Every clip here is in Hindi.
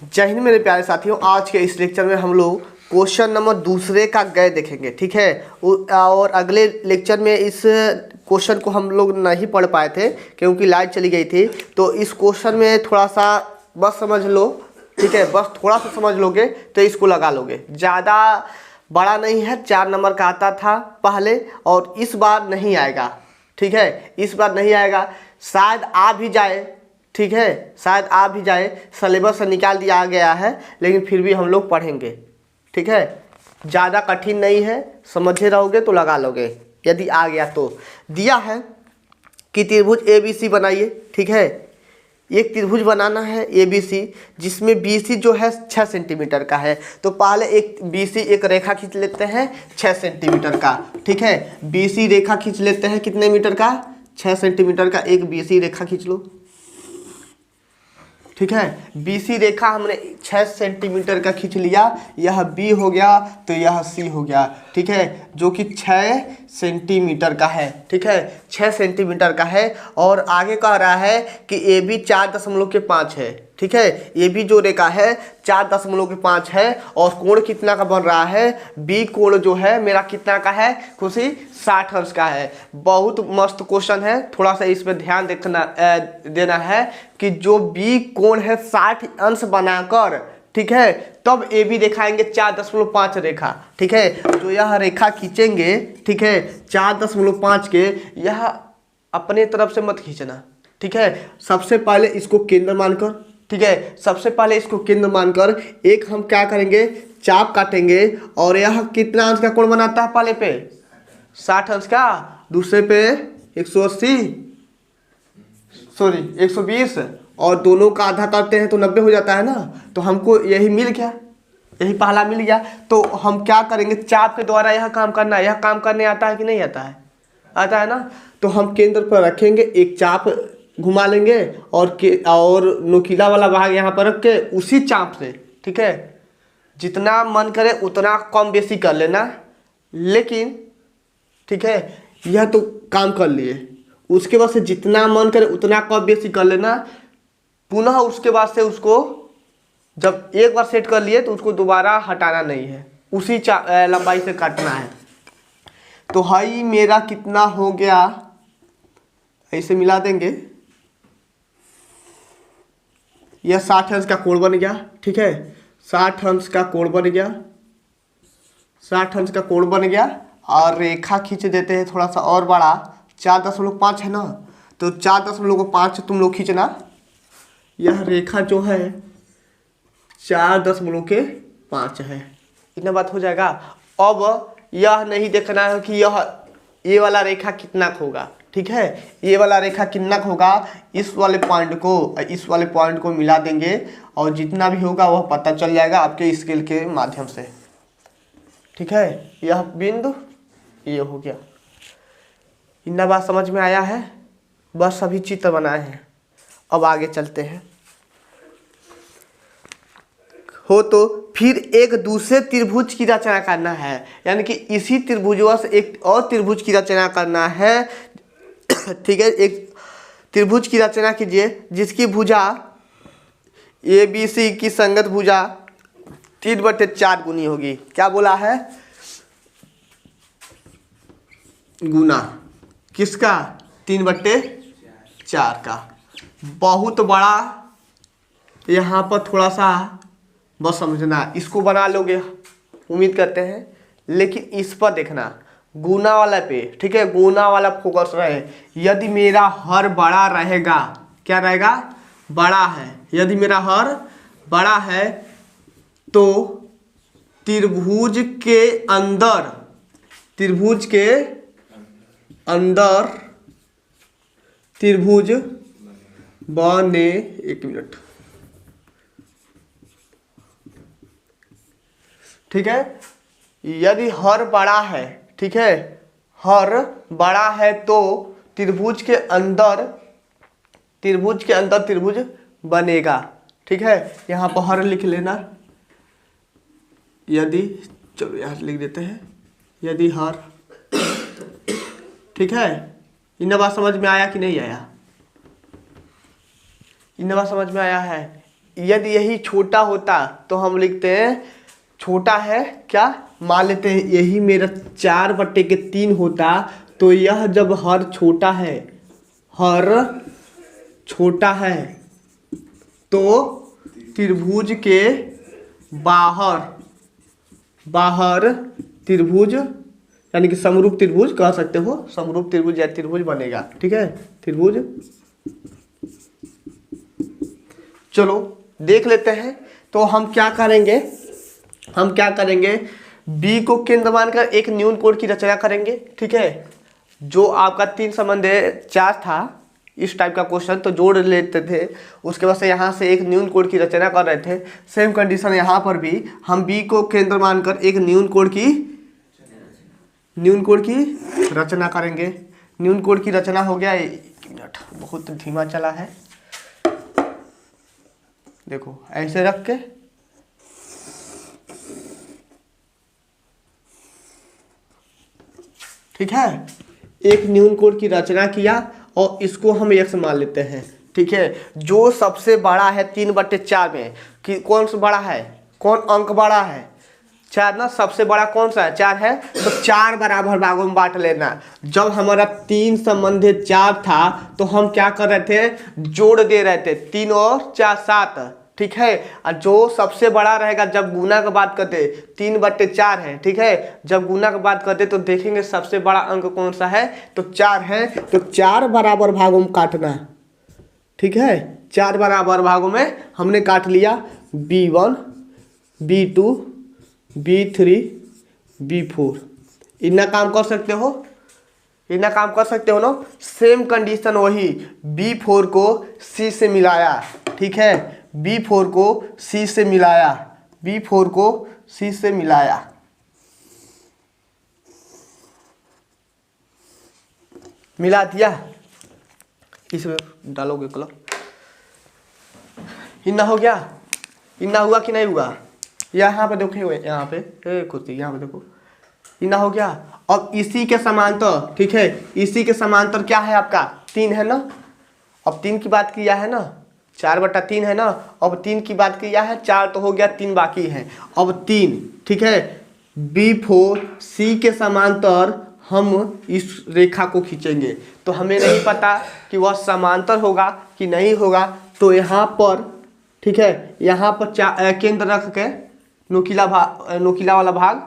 जय हिंद मेरे प्यारे साथियों। आज के इस लेक्चर में हम लोग क्वेश्चन नंबर दूसरे का गए देखेंगे, ठीक है। और अगले लेक्चर में इस क्वेश्चन को हम लोग नहीं पढ़ पाए थे क्योंकि लाइट चली गई थी। तो इस क्वेश्चन में थोड़ा सा बस समझ लो, ठीक है, बस थोड़ा सा समझ लोगे तो इसको लगा लोगे। ज़्यादा बड़ा नहीं है, 4 नंबर का आता था पहले और इस बार नहीं आएगा, ठीक है। इस बार नहीं आएगा, शायद आ भी जाए, ठीक है, शायद आ भी जाए। सिलेबस से निकाल दिया गया है लेकिन फिर भी हम लोग पढ़ेंगे, ठीक है। ज़्यादा कठिन नहीं है, समझे रहोगे तो लगा लोगे। यदि आ गया तो दिया है कि त्रिभुज ABC बनाइए, ठीक है। एक त्रिभुज बनाना है ABC जिसमें BC जो है 6 सेंटीमीटर का है। तो पहले एक BC एक रेखा खींच लेते हैं 6 सेंटीमीटर का, ठीक है। BC रेखा खींच लेते हैं कितने मीटर का? 6 सेंटीमीटर का एक BC रेखा खींच लो, ठीक है। BC रेखा हमने 6 सेंटीमीटर का खींच लिया। यह B हो गया तो यह C हो गया, ठीक है, जो कि 6 सेंटीमीटर का है, ठीक है, 6 सेंटीमीटर का है। और आगे कह रहा है कि AB 4.5 है, ठीक है। AB जो रेखा है 4.5 है और कोण कितना का बन रहा है? B कोण जो है मेरा कितना का है खुशी? 60 अंश का है। बहुत मस्त क्वेश्चन है, थोड़ा सा इस पर ध्यान देना है कि जो B कोण है 60 अंश बनाकर, ठीक है, तब AB दिखाएंगे 4.5 रेखा, ठीक है। जो यह रेखा खींचेंगे, ठीक है, 4.5 के, यह अपने तरफ से मत खींचना, ठीक है। सबसे पहले इसको केंद्र मानकर, ठीक है, सबसे पहले इसको केंद्र मानकर एक हम क्या करेंगे, चाप काटेंगे। और यह कितना अंश का कोण बनाता है? पहले पे 60 अंश का, दूसरे पे 180, सॉरी 120, और दोनों का आधा करते हैं तो 90 हो जाता है ना। तो हमको यही मिल गया, यही पहला मिल गया। तो हम क्या करेंगे, चाप के द्वारा यह काम करना है। यह काम करने आता है कि नहीं आता है? आता है ना। तो हम केंद्र पर रखेंगे, एक चाप घुमा लेंगे और नुकीला वाला भाग यहाँ पर रख के उसी चाप से, ठीक है, जितना मन करे उतना कम बेसी कर लेना, लेकिन ठीक है, यह तो काम कर लिए। उसके बाद से जितना मन करे उतना कम बेसी कर लेना। पुनः उसके बाद से उसको जब एक बार सेट कर लिए तो उसको दोबारा हटाना नहीं है, उसी लंबाई से काटना है। तो हाई मेरा कितना हो गया, ऐसे मिला देंगे। यह 60 अंश का कोण बन गया, ठीक है, 60 अंश का कोण बन गया, 60 अंश का कोण बन गया। और रेखा खींच देते हैं थोड़ा सा और बड़ा, 4.5 है ना, तो 4.5 तुम लोग खींचना। यह रेखा जो है 4.5 है, इतना बात हो जाएगा। अब यह नहीं देखना है कि ये वाला रेखा कितना होगा, ठीक है, ये वाला रेखा कितना होगा। इस वाले पॉइंट को मिला देंगे और जितना भी होगा वह पता चल जाएगा आपके स्केल के माध्यम से, ठीक है। यह बिंदु ये हो गया। इतना बात समझ में आया है? बस अभी चित्र बनाए हैं, अब आगे चलते हैं। हो तो फिर एक दूसरे त्रिभुज की रचना करना है, यानी कि इसी त्रिभुजों से एक और त्रिभुज की रचना करना है, ठीक है। एक त्रिभुज की रचना कीजिए जिसकी भुजा ABC की संगत भुजा 3/4 गुनी होगी। क्या बोला है? गुना किसका? 3/4 का। बहुत बड़ा, यहाँ पर थोड़ा सा बस समझना, इसको बना लोगे उम्मीद करते हैं, लेकिन इस पर देखना गुना वाला पे, ठीक है, गुना वाला फोकस रहे। यदि मेरा हर बड़ा रहेगा, क्या रहेगा? बड़ा है। यदि मेरा हर बड़ा है तो त्रिभुज के अंदर त्रिभुज बने, एक मिनट, ठीक है। यदि हर बड़ा है, ठीक है, हर बड़ा है तो त्रिभुज के अंदर त्रिभुज बनेगा, ठीक है। यहाँ पर हर लिख लेना। यदि, चलो यहाँ लिख देते हैं, यदि हर, ठीक है। इन बात समझ में आया कि नहीं आया? इन बात समझ में आया है? यदि यही छोटा होता तो हम लिखते हैं छोटा है क्या, मान लेते हैं यही मेरा 4/3 होता, तो यह जब हर छोटा है, हर छोटा है, तो त्रिभुज के बाहर त्रिभुज यानी कि समरूप त्रिभुज कह सकते हो, समरूप त्रिभुज या त्रिभुज बनेगा। ठीक है, त्रिभुज। चलो देख लेते हैं। तो हम क्या करेंगे, बी को केंद्र मानकर एक न्यून कोण की रचना करेंगे। ठीक है, जो आपका 3 संबंधी 4 था, इस टाइप का क्वेश्चन तो जोड़ लेते थे, उसके बाद से यहाँ से एक न्यून कोण की रचना कर रहे थे। सेम कंडीशन यहाँ पर भी हम बी को केंद्र मानकर एक न्यून कोण की रचना करेंगे। न्यून कोण की रचना हो गया। 1 मिनट, बहुत धीमा चला है। देखो ऐसे रख के ठीक है, एक न्यून कोण की रचना किया और इसको हम x मान लेते हैं। ठीक है, जो सबसे बड़ा है 3/4 में कि कौन सा बड़ा है, कौन अंक बड़ा है, 4 ना। सबसे बड़ा कौन सा है, 4 है, तो 4 बराबर भागों में बांट लेना। जब हमारा 3 संबंधी 4 था तो हम क्या कर रहे थे, जोड़ दे रहे थे, 3 और 4 7। ठीक है, और जो सबसे बड़ा रहेगा जब गुना का बात करते 3/4 है। ठीक है, जब गुना का बात करते तो देखेंगे सबसे बड़ा अंक कौन सा है, तो 4 है, तो 4 बराबर भागों में काटना। ठीक है, 4 बराबर भागों में हमने काट लिया। B1 B2 B3 B4 इतना काम कर सकते हो, ना। सेम कंडीशन वही, B4 को C से मिलाया। ठीक है, B4 को C से मिलाया, मिला दिया। इसमें डालोगे कलर, इतना हो गया। इतना हुआ कि नहीं हुआ, यहाँ पे देखो, यहाँ पे खुद यहाँ पे देखो, इतना हो गया। अब इसी के समांतर, ठीक है, इसी के समांतर क्या है आपका, 3 है ना। अब 3 की बात किया है ना, 4/3 है ना। अब 3 की बात किया है, 4 तो हो गया, 3 बाकी है। अब 3, ठीक है, B4 C के समांतर हम इस रेखा को खींचेंगे। तो हमें नहीं पता कि वह समांतर होगा कि नहीं होगा, तो यहाँ पर, ठीक है, यहाँ पर केंद्र रख के नोकीला वाला भाग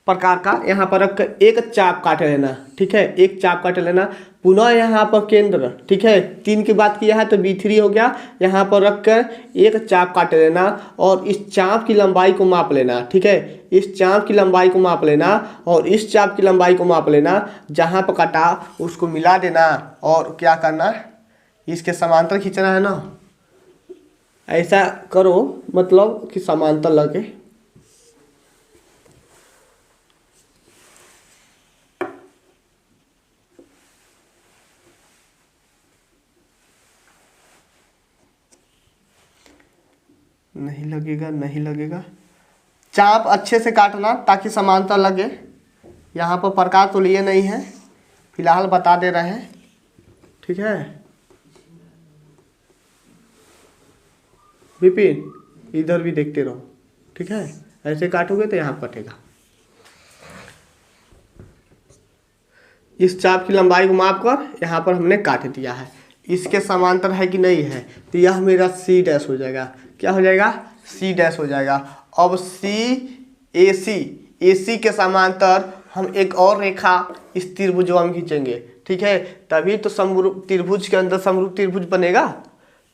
प्रकार का यहाँ पर रख कर एक चाप काट लेना। ठीक है, एक चाप काट लेना। पुनः यहाँ पर केंद्र, ठीक है, 3 की बात किया है तो B3 हो गया, यहाँ पर रख कर एक चाप काट लेना और इस चाप की लंबाई को माप लेना। ठीक है, इस चाप की लंबाई को माप लेना और इस चाप की लंबाई को माप लेना। जहाँ पर काटा उसको मिला देना और क्या करना, इसके समांतर खींचना है ना। ऐसा करो, मतलब कि समांतर लगे। नहीं लगेगा। चाप अच्छे से काटना ताकि समांतर लगे। यहाँ पर प्रकार तो लिए नहीं है, फिलहाल बता दे रहे हैं। ठीक है विपिन, इधर भी देखते रहो। ठीक है, ऐसे काटोगे तो यहाँ कटेगा। इस चाप की लंबाई को माप कर यहाँ पर हमने काट दिया है। इसके समांतर है कि नहीं है, तो यह मेरा C' हो जाएगा। क्या हो जाएगा, C' हो जाएगा। अब AC के समांतर हम एक और रेखा इस त्रिभुज में खींचेंगे। ठीक है, तभी तो समरूप त्रिभुज के अंदर समरूप त्रिभुज बनेगा।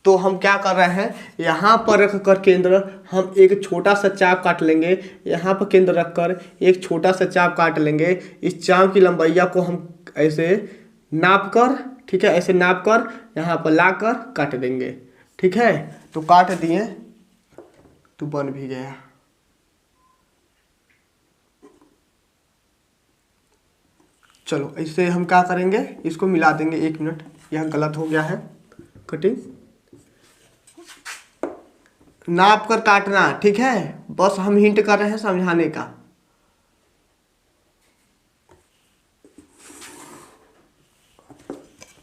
तो हम क्या कर रहे हैं, यहाँ पर रख कर केंद्र हम एक छोटा सा चाप काट लेंगे। यहाँ पर केंद्र रख कर एक छोटा सा चाप काट लेंगे। इस चाप की लंबाइया को हम ऐसे नाप कर, ठीक है, ऐसे नाप कर यहाँ पर ला कर काट देंगे। ठीक है, तो काट दिए तो बन भी गया। चलो इससे हम क्या करेंगे, इसको मिला देंगे। 1 मिनट, यह गलत हो गया है कटिंग। नाप कर काटना, ठीक है, बस हम हिंट कर रहे हैं समझाने का।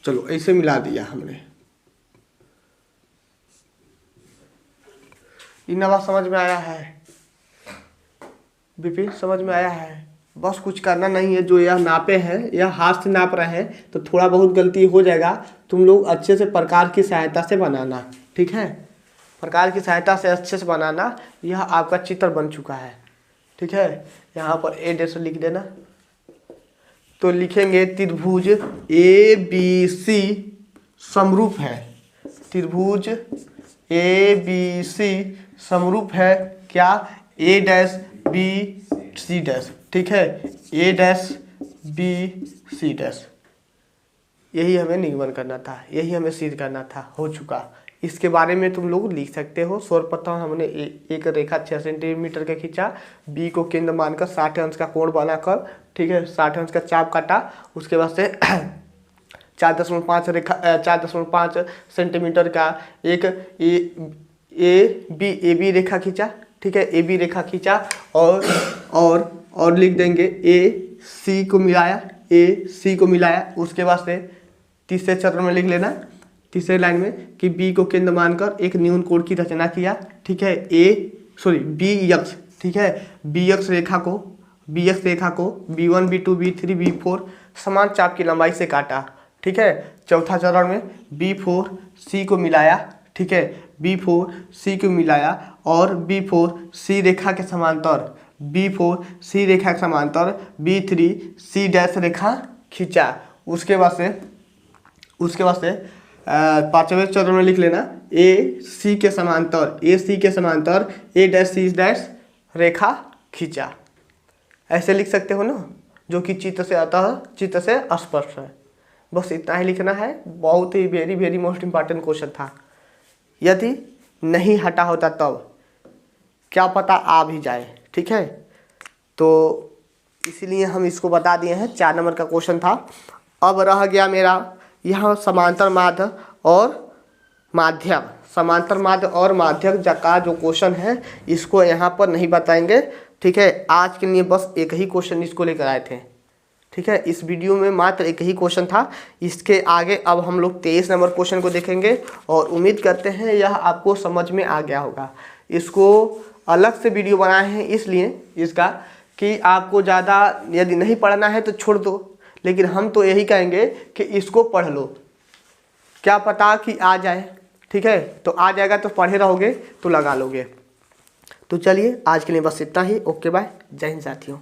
चलो ऐसे मिला दिया हमने। इनवा समझ में आया है? विपिन समझ में आया है? बस कुछ करना नहीं है। जो यह नापे हैं यह हाथ से नाप रहे हैं तो थोड़ा बहुत गलती हो जाएगा। तुम लोग अच्छे से प्रकार की सहायता से बनाना, ठीक है? प्रकार की सहायता से अच्छे से बनाना। यह आपका चित्र बन चुका है, ठीक है? यहाँ पर ए डैश लिख देना। तो लिखेंगे त्रिभुज ए बी सी समरूप है। त्रिभुज ए बी सी समरूप है क्या? ए डैश बी सी डैश, ठीक है? ए डैश बी सी डैश। यही हमें निगमन करना था, यही हमें सिद्ध करना था। हो चुका। इसके बारे में तुम लोग लिख सकते हो। सर्वप्रथम हमने एक रेखा 6 सेंटीमीटर का खींचा, बी को केंद्र मानकर 60 अंश का कोण बनाकर, ठीक है, 60 अंश का चाप काटा। उसके बाद से 4.5 सेंटीमीटर का एक ए बी रेखा खींचा, ठीक है? ए बी रेखा खींचा और लिख देंगे ए सी को मिलाया। उसके बाद से तीसरे चरण में लिख लेना, तीसरे लाइन में कि बी को केंद्र मानकर एक न्यून कोण की रचना किया, ठीक है? बी यक्ष, ठीक है? बी यक्ष रेखा को B1 B2 B3 B4 समान चाप की लंबाई से काटा, ठीक है? चौथा चरण में B4 C को मिलाया, ठीक है? B4 C को मिलाया और B4 C रेखा के समांतर B3 C डैश रेखा खींचा। उसके बाद से पांचवें चरण में लिख लेना ए सी के समांतर ए डैश सी डैश रेखा खींचा। ऐसे लिख सकते हो ना, जो कि चित्र से स्पष्ट है। बस इतना ही लिखना है। बहुत ही very very most important question था। यदि नहीं हटा होता तब क्या पता आ भी जाए, ठीक है? तो इसीलिए हम इसको बता दिए हैं। 4 नंबर का क्वेश्चन था। अब रह गया मेरा यहाँ समांतर माध्य और माध्यक का जो क्वेश्चन है इसको यहाँ पर नहीं बताएंगे, ठीक है? आज के लिए बस एक ही क्वेश्चन इसको लेकर आए थे, ठीक है? इस वीडियो में मात्र एक ही क्वेश्चन था। इसके आगे अब हम लोग 23 नंबर क्वेश्चन को देखेंगे और उम्मीद करते हैं यह आपको समझ में आ गया होगा। इसको अलग से वीडियो बनाए हैं इसलिए इसका कि आपको ज़्यादा यदि नहीं पढ़ना है तो छोड़ दो, लेकिन हम तो यही कहेंगे कि इसको पढ़ लो, क्या पता कि आ जाए, ठीक है? तो आ जाएगा तो पढ़े रहोगे तो लगा लोगे। तो चलिए आज के लिए बस इतना ही। ओके बाय, जय हिंद साथियों।